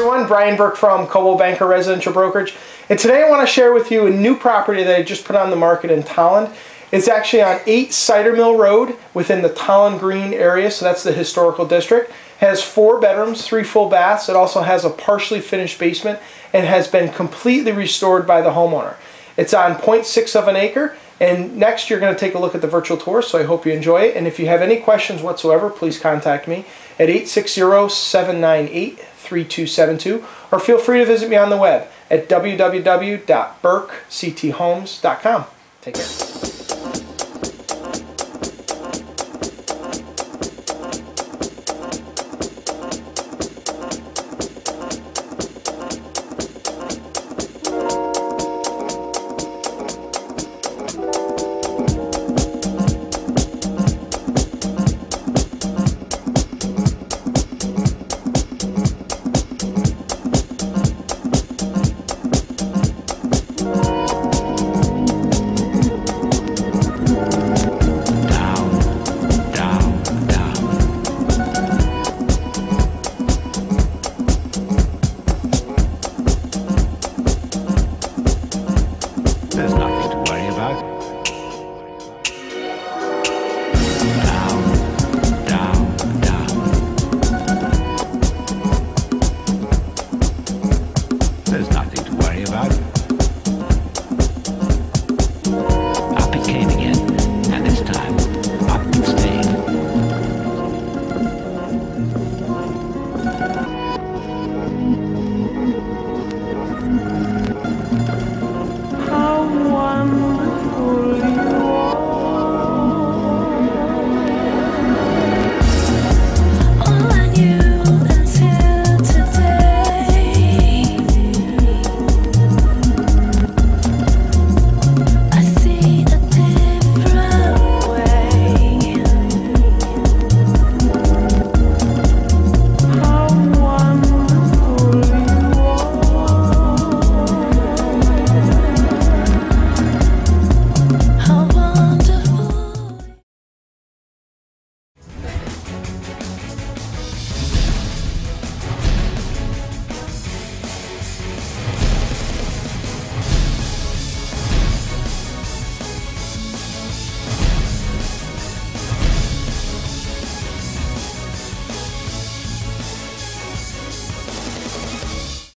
everyone, Brian Burke from Coldwell Banker Residential Brokerage, and today I want to share with you a new property that I just put on the market in Tolland. It's actually on 8 Cider Mill Road within the Tolland Green area, so that's the historical district. It has 4 bedrooms, 3 full baths. It also has a partially finished basement and has been completely restored by the homeowner. It's on 0.6 of an acre, and next you're going to take a look at the virtual tour, so I hope you enjoy it. And if you have any questions whatsoever, please contact me at 860-798-3272, or feel free to visit me on the web at www.burkecthomes.com. Take care.